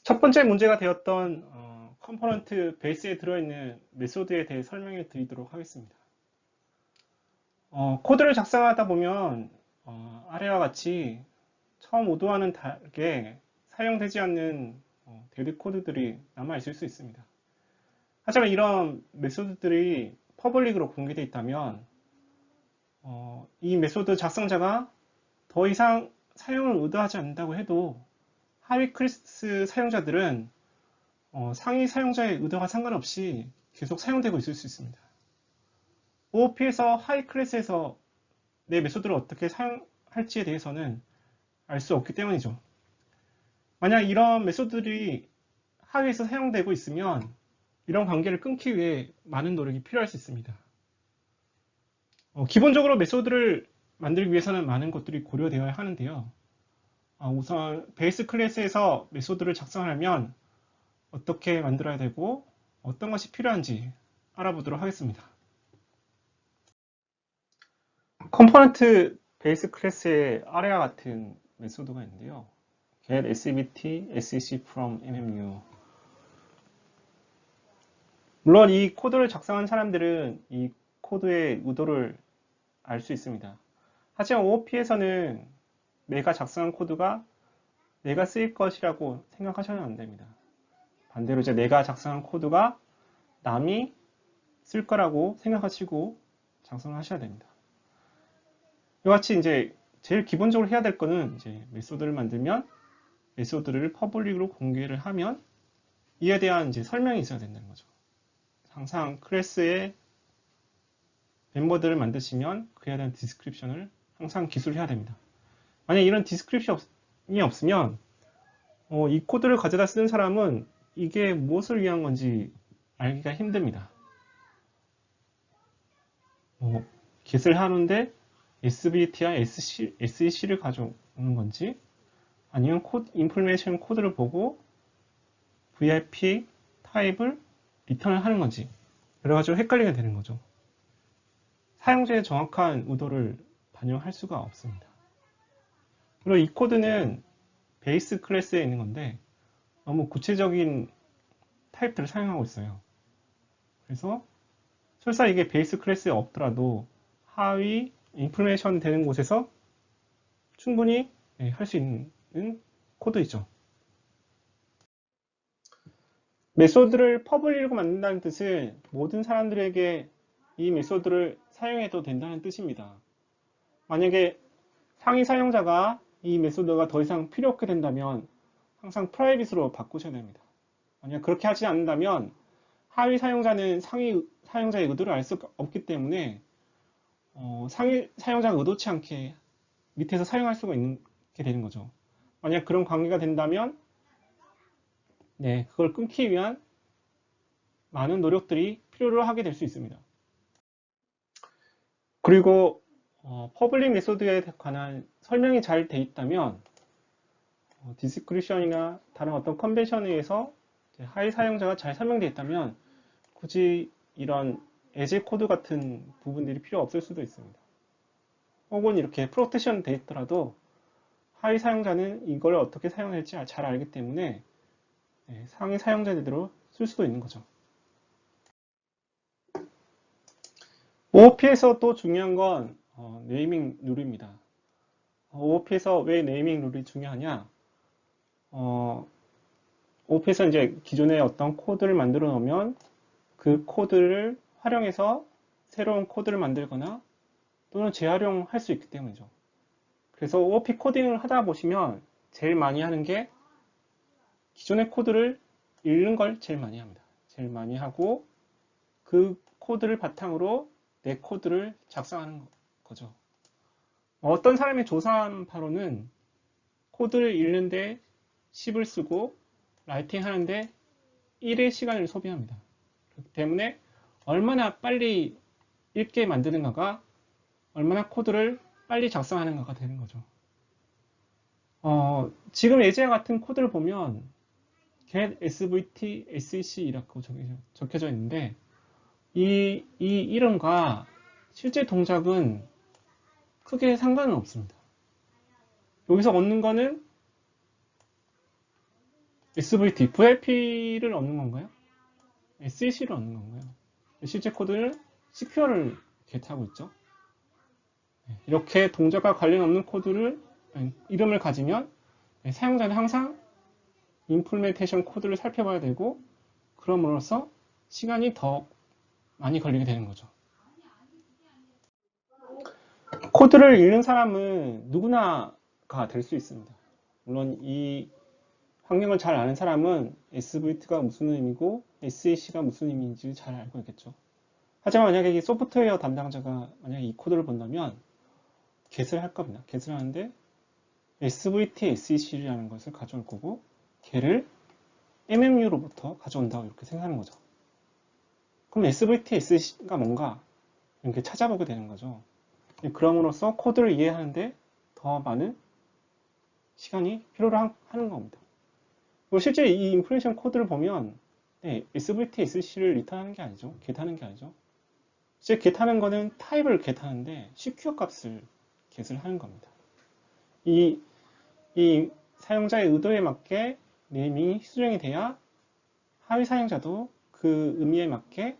첫 번째 문제가 되었던 컴포넌트 베이스에 들어있는 메소드에 대해 설명해 드리도록 하겠습니다. 코드를 작성하다 보면 아래와 같이 처음 의도와는 다르게 사용되지 않는 데드 코드들이 남아 있을 수 있습니다. 하지만 이런 메소드들이 퍼블릭으로 공개되어 있다면 이 메소드 작성자가 더 이상 사용을 의도하지 않는다고 해도 하위 클래스 사용자들은 상위 사용자의 의도와 상관없이 계속 사용되고 있을 수 있습니다. OOP에서 하위 클래스에서 내 메소드를 어떻게 사용할지에 대해서는 알 수 없기 때문이죠. 만약 이런 메소드들이 하위에서 사용되고 있으면 이런 관계를 끊기 위해 많은 노력이 필요할 수 있습니다. 기본적으로 메소드를 만들기 위해서는 많은 것들이 고려되어야 하는데요. 우선 베이스 클래스에서 메소드를 작성하려면 어떻게 만들어야 되고 어떤 것이 필요한지 알아보도록 하겠습니다. 컴포넌트 베이스 클래스의 아래와 같은 메소드가 있는데요. get svt sec from mmu. 물론 이 코드를 작성한 사람들은 이 코드의 의도를 알 수 있습니다. 하지만 OOP에서는 내가 작성한 코드가 내가 쓰일 것이라고 생각하셔는 안 됩니다. 반대로 이제 내가 작성한 코드가 남이 쓸 거라고 생각하시고 작성을 하셔야 됩니다. 이와 같이 이제 제일 기본적으로 해야 될 거는 이제 메소드를 만들면 메소드를 퍼블릭으로 공개를 하면 이에 대한 이제 설명이 있어야 된다는 거죠. 항상 클래스의 멤버들을 만드시면 그에 대한 디스크립션을 항상 기술해야 됩니다. 만약 이런 디스크립션이 없으면 이 코드를 가져다 쓰는 사람은 이게 무엇을 위한 건지 알기가 힘듭니다. get을 하는데 SVT와 SEC를 가져오는 건지 아니면 인포메이션 코드를 보고 VIP 타입을 리턴을 하는 건지 그래가지고 헷갈리게 되는 거죠. 사용자의 정확한 의도를 반영할 수가 없습니다. 그리고 이 코드는 베이스 클래스에 있는 건데 너무 구체적인 타입들을 사용하고 있어요. 그래서 설사 이게 베이스 클래스에 없더라도 하위 인포메이션 되는 곳에서 충분히 할 수 있는 코드이죠. 메소드를 퍼블릭으로 만든다는 뜻은 모든 사람들에게 이 메소드를 사용해도 된다는 뜻입니다. 만약에 상위 사용자가 이 메소드가 더 이상 필요 없게 된다면 항상 프라이빗으로 바꾸셔야 됩니다. 만약 그렇게 하지 않는다면 하위 사용자는 상위 사용자의 의도를 알 수 없기 때문에 상위 사용자가 의도치 않게 밑에서 사용할 수가 있게 되는 거죠. 만약 그런 관계가 된다면 그걸 끊기 위한 많은 노력들이 필요로 하게 될 수 있습니다. 그리고 퍼블릭 메소드에 관한 설명이 잘 돼 있다면 디스크리션이나 다른 어떤 컨벤션에 의해서 하위 사용자가 잘 설명되어 있다면 굳이 이런 에제 코드 같은 부분들이 필요 없을 수도 있습니다. 혹은 이렇게 프로텍션 돼 있더라도 하위 사용자는 이걸 어떻게 사용할지 잘 알기 때문에 상위 사용자들대로 쓸 수도 있는 거죠. OOP에서 또 중요한 건 네이밍 룰입니다. OOP에서 왜 네이밍 룰이 중요하냐? OOP에서 이제 기존에 어떤 코드를 만들어 놓으면 그 코드를 활용해서 새로운 코드를 만들거나 또는 재활용할 수 있기 때문이죠. 그래서 OOP 코딩을 하다 보시면 제일 많이 하는 게 기존의 코드를 읽는 걸 제일 많이 합니다. 제일 많이 하고 그 코드를 바탕으로 내 코드를 작성하는 거죠. 어떤 사람이 조사한 바로는 코드를 읽는데 10을 쓰고 라이팅 하는데 1의 시간을 소비합니다. 그렇기 때문에 얼마나 빨리 읽게 만드는가가 얼마나 코드를 빨리 작성하는가가 되는 거죠. 지금 예제와 같은 코드를 보면 get svt sec라고 적혀져 있는데 이 이름과 실제 동작은 크게 상관은 없습니다. 여기서 얻는 거는 SVT, VIP를 얻는 건가요? SEC를 얻는 건가요? 실제 코드를 CQR을 get하고 있죠. 이렇게 동작과 관련 없는 코드를 이름을 가지면 사용자는 항상 임플멘테이션 코드를 살펴봐야 되고 그럼으로써 시간이 더 많이 걸리게 되는 거죠. 코드를 읽는 사람은 누구나가 될 수 있습니다. 물론 이 환경을 잘 아는 사람은 SVT가 무슨 의미고 SAC가 무슨 의미인지 잘 알고 있겠죠. 하지만 만약에 이 소프트웨어 담당자가 만약에 이 코드를 본다면 get을 할 겁니다. get을 하는데 SVT, SEC라는 것을 가져올 거고 걔를 MMU로부터 가져온다고 이렇게 생각하는 거죠. 그럼 SVT, SEC가 뭔가 이렇게 찾아보게 되는 거죠. 그럼으로써 코드를 이해하는데 더 많은 시간이 필요로 하는 겁니다. 그리고 실제 이 인플레이션 코드를 보면 SVT, SEC를 리턴하는 게 아니죠. get하는 게 아니죠. 실제 get하는 거는 타입을 get하는데 CQ 값을 get을 하는 겁니다. 이 사용자의 의도에 맞게 네이밍이 수정이 돼야 하위 사용자도 그 의미에 맞게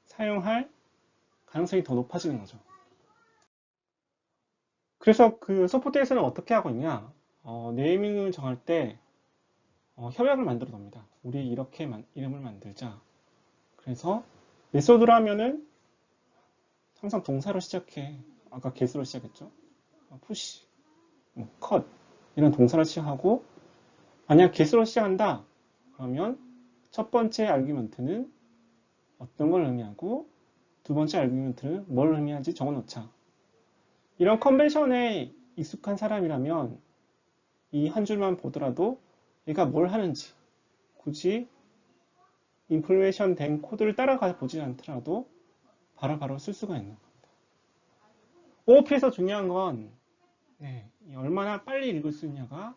사용할 가능성이 더 높아지는 거죠. 그래서 그 소프트웨어에서는 어떻게 하고 있냐? 네이밍을 정할 때 협약을 만들어 놉니다. 우리 이렇게 이름을 만들자. 그래서 메소드로 하면은 항상 동사로 시작해. 아까 get으로 시작했죠. push, cut 이런 동사로 시작하고 만약 get으로 시작한다. 그러면 첫 번째 아규먼트는 어떤 걸 의미하고 두 번째 아규먼트는 뭘 의미하는지 적어놓자. 이런 컨벤션에 익숙한 사람이라면 이 한 줄만 보더라도 얘가 뭘 하는지 굳이 인플레이션 된 코드를 따라가 보지 않더라도 바로바로 쓸 수가 있는 겁니다. OOP에서 중요한 건 얼마나 빨리 읽을 수 있냐가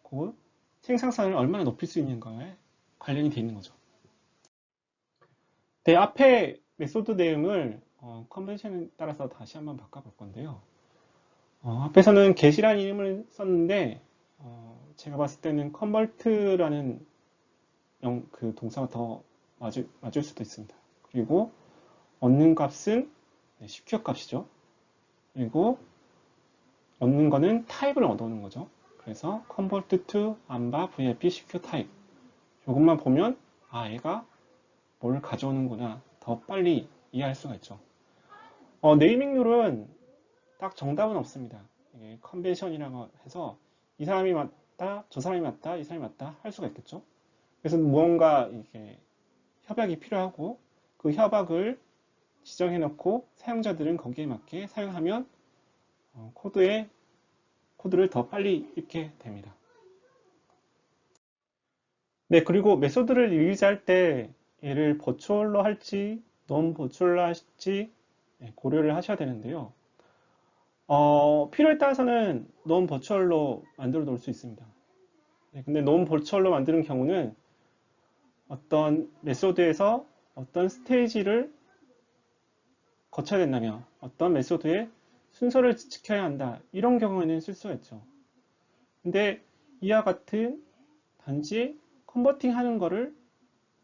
그 생산성을 얼마나 높일 수 있는가에 관련이 되어 있는 거죠. 네, 앞에 메소드 내용을 컨벤션에 따라서 다시 한번 바꿔볼 건데요. 앞에서는 get이라는 이름을 썼는데 제가 봤을 때는 convert라는 그 동사가 더 맞을 수도 있습니다. 그리고 얻는 값은 CQ 값이죠. 그리고 얻는 거는 타입을 얻어오는 거죠. 그래서 convert to amba VIP CQ 타입. 이것만 보면 얘가 뭘 가져오는구나 더 빨리 이해할 수가 있죠. 네이밍 룰은 딱 정답은 없습니다. 이게 컨벤션이라고 해서 이 사람이 맞다, 저 사람이 맞다, 이 사람이 맞다 할 수가 있겠죠. 그래서 무언가 이렇게 협약이 필요하고 그 협약을 지정해 놓고 사용자들은 거기에 맞게 사용하면 코드를 더 빨리 읽게 됩니다. 네, 그리고 메소드를 리리즈할 때 얘를 버추얼로 할지 non 버추얼로 할지 고려를 하셔야 되는데요. 필요에 따라서는 non 버추얼로 만들어 놓을 수 있습니다. 근데 non 버추얼로 만드는 경우는 어떤 메소드에서 어떤 스테이지를 거쳐야 된다며 어떤 메소드의 순서를 지켜야 한다 이런 경우에는 쓸 수가 있죠. 근데 이와 같은 단지 컨버팅 하는 거를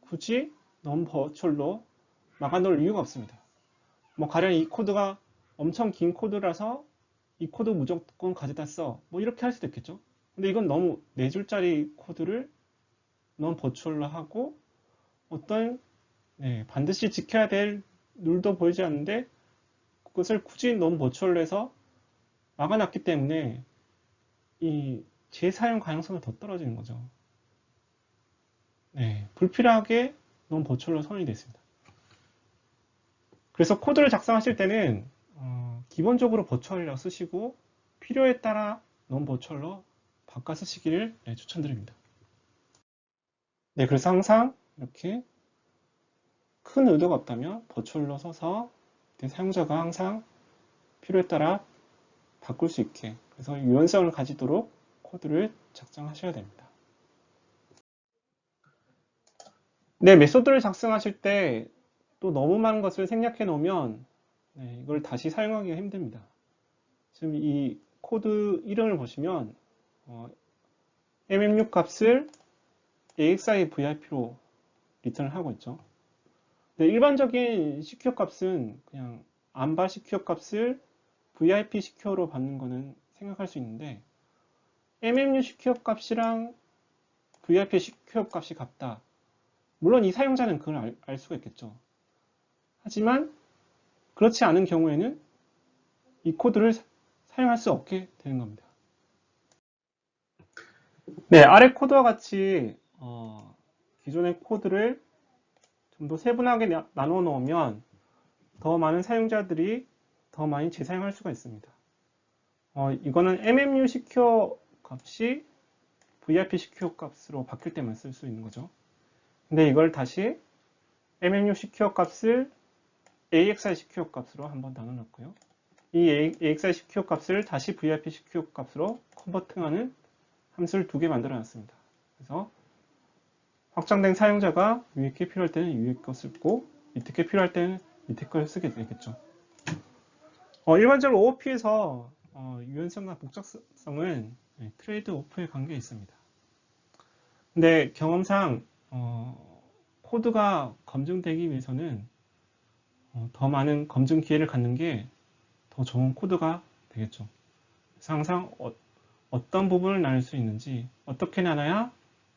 굳이 non 버추얼로 막아놓을 이유가 없습니다. 뭐 가령 이 코드가 엄청 긴 코드라서 이 코드 무조건 가져다 써. 뭐 이렇게 할 수도 있겠죠. 근데 이건 너무 4줄짜리 코드를 non 버추얼로 하고 어떤 반드시 지켜야 될 룰도 보이지 않는데 그것을 굳이 non 버추얼로 해서 막아놨기 때문에 이 재사용 가능성이 더 떨어지는 거죠. 불필요하게 non 버추얼로 선언이 됐습니다. 그래서 코드를 작성하실 때는 기본적으로 버추얼이라고 쓰시고 필요에 따라 non 버추얼로 바꿔 쓰시기를 추천드립니다. 네, 그래서 항상 이렇게 큰 의도가 없다면 버추얼로 써서 사용자가 항상 필요에 따라 바꿀 수 있게 그래서 유연성을 가지도록 코드를 작성하셔야 됩니다. 네, 메소드를 작성하실 때 또 너무 많은 것을 생략해 놓으면 이걸 다시 사용하기가 힘듭니다. 지금 이 코드 이름을 보시면 MMU 값을 AXI VIP로 리턴을 하고 있죠. 근데 일반적인 시큐어 값은 그냥 암바 시큐어 값을 VIP 시큐어로 받는 거는 생각할 수 있는데 MMU 시큐어 값이랑 VIP 시큐어 값이 같다. 물론 이 사용자는 그걸 알 수가 있겠죠. 하지만 그렇지 않은 경우에는 이 코드를 사용할 수 없게 되는 겁니다. 네, 아래 코드와 같이 기존의 코드를 좀 더 세분하게 나눠 놓으면 더 많은 사용자들이 더 많이 재사용할 수가 있습니다. 이거는 MMU 시큐어 값이 VIP 시큐어 값으로 바뀔 때만 쓸 수 있는 거죠. 근데 이걸 다시 MMU 시큐어 값을 AXI 시큐어 값으로 한번 나눠 놨고요. 이 AXI 시큐어 값을 다시 VIP 시큐어 값으로 컨버팅하는 함수를 두 개 만들어 놨습니다. 그래서 확장된 사용자가 위에 게 필요할 때는 위에 거 쓰고 밑에 게 필요할 때는 밑에 걸 쓰게 되겠죠. 일반적으로 OOP에서 유연성과 복잡성은 트레이드 오프에 관계에 있습니다. 근데 경험상 코드가 검증되기 위해서는 더 많은 검증 기회를 갖는 게 더 좋은 코드가 되겠죠. 그래서 항상 어떤 부분을 나눌 수 있는지, 어떻게 나눠야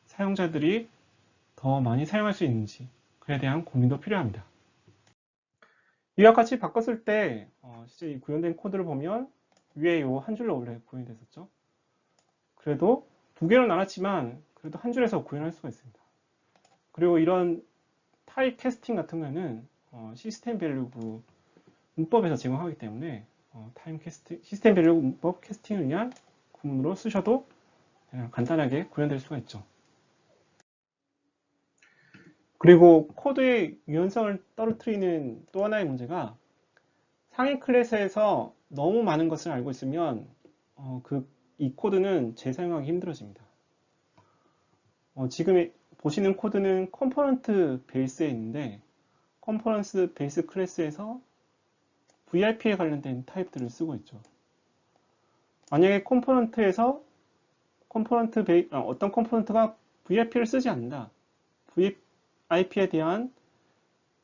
사용자들이 더 많이 사용할 수 있는지, 그에 대한 고민도 필요합니다. 이와 같이 바꿨을 때 실제 이 구현된 코드를 보면 위에 이 한 줄로 원래 구현이 됐었죠. 그래도 두 개로 나눴지만 그래도 한 줄에서 구현할 수가 있습니다. 그리고 이런 타입 캐스팅 같은 경우에는 시스템 밸류 문법에서 제공하기 때문에 시스템 밸류 문법 캐스팅을 위한 구문으로 쓰셔도 그냥 간단하게 구현될 수가 있죠. 그리고 코드의 유연성을 떨어뜨리는 또 하나의 문제가 상위 클래스에서 너무 많은 것을 알고 있으면 이 코드는 재사용하기 힘들어집니다. 지금 보시는 코드는 컴포넌트 베이스에 있는데 컴포넌트 베이스 클래스에서 VIP에 관련된 타입들을 쓰고 있죠. 만약에 컴포넌트에서 어떤 컴포넌트가 VIP를 쓰지 않는다. VIP에 대한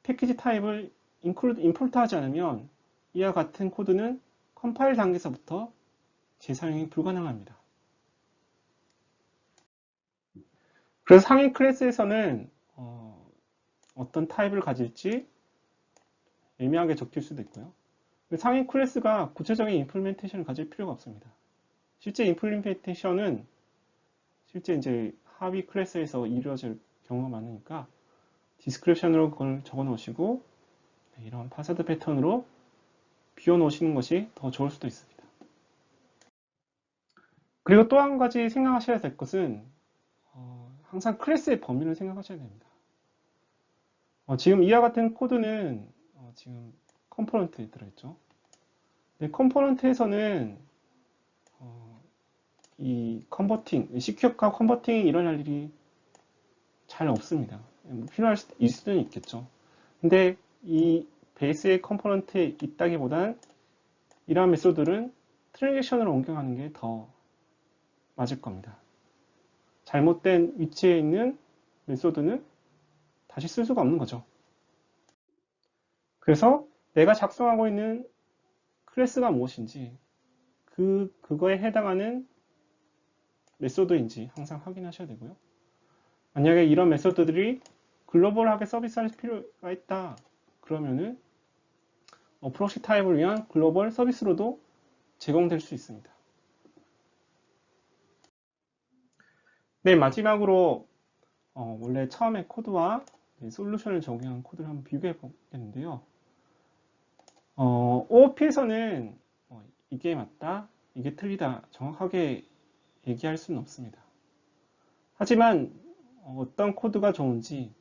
패키지 타입을 임포트하지 않으면 이와 같은 코드는 컴파일 단계에서부터 재사용이 불가능합니다. 그래서 상위 클래스에서는 어떤 타입을 가질지 애매하게 적힐 수도 있고요. 상위 클래스가 구체적인 임플리멘테이션을 가질 필요가 없습니다. 실제 임플리멘테이션은 실제 이제 하위 클래스에서 이루어질 경우가 많으니까 디스크립션으로 그걸 적어 놓으시고 이런 파사드 패턴으로 비워 놓으시는 것이 더 좋을 수도 있습니다. 그리고 또 한 가지 생각하셔야 될 것은 항상 클래스의 범위를 생각하셔야 됩니다. 지금 이와 같은 코드는 지금 컴포넌트에 들어있죠. 근데 컴포넌트에서는 이 시큐어카 컨버팅이 일어날 일이 잘 없습니다. 필요할 수도 있겠죠. 근데 이 베이스의 컴포넌트에 있다기보단 이러한 메소드는 트랜잭션으로 옮겨가는 게 더 맞을 겁니다. 잘못된 위치에 있는 메소드는 다시 쓸 수가 없는 거죠. 그래서 내가 작성하고 있는 클래스가 무엇인지 그거에 해당하는 메소드인지 항상 확인하셔야 되고요. 만약에 이런 메소드들이 글로벌하게 서비스할 필요가 있다. 그러면은 프록시 타입을 위한 글로벌 서비스로도 제공될 수 있습니다. 네, 마지막으로 원래 처음에 코드와 솔루션을 적용한 코드를 한번 비교해 보겠는데요. OOP에서는 이게 맞다, 이게 틀리다 정확하게 얘기할 수는 없습니다. 하지만 어떤 코드가 좋은지,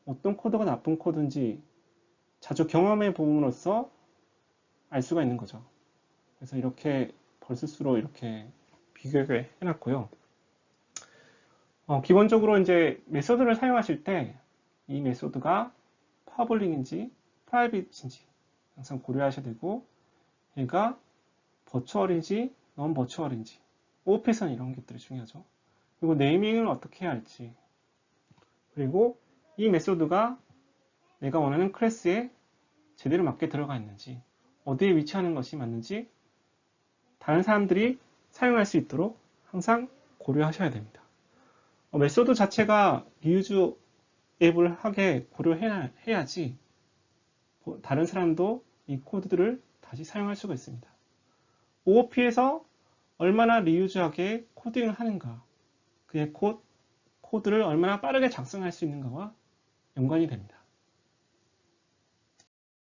어떤 코드가 나쁜 코드인지 자주 경험해 봄으로써 알 수가 있는 거죠. 그래서 이렇게 벌스스로 이렇게 비교해 놨고요. 기본적으로 이제 메소드를 사용하실 때 이 메소드가 퍼블릭인지 프라이빗인지 항상 고려하셔야 되고 얘가 버추얼인지 non 버추얼인지 OOP에서는 이런 것들이 중요하죠. 그리고 네이밍을 어떻게 해야 할지 그리고 이 메소드가 내가 원하는 클래스에 제대로 맞게 들어가 있는지, 어디에 위치하는 것이 맞는지 다른 사람들이 사용할 수 있도록 항상 고려하셔야 됩니다. 메소드 자체가 리유즈 앱을 하게 고려해야지 다른 사람도 이 코드들을 다시 사용할 수가 있습니다. OOP에서 얼마나 리유즈하게 코딩을 하는가, 그의 코드를 얼마나 빠르게 작성할 수 있는가와 연관이 됩니다.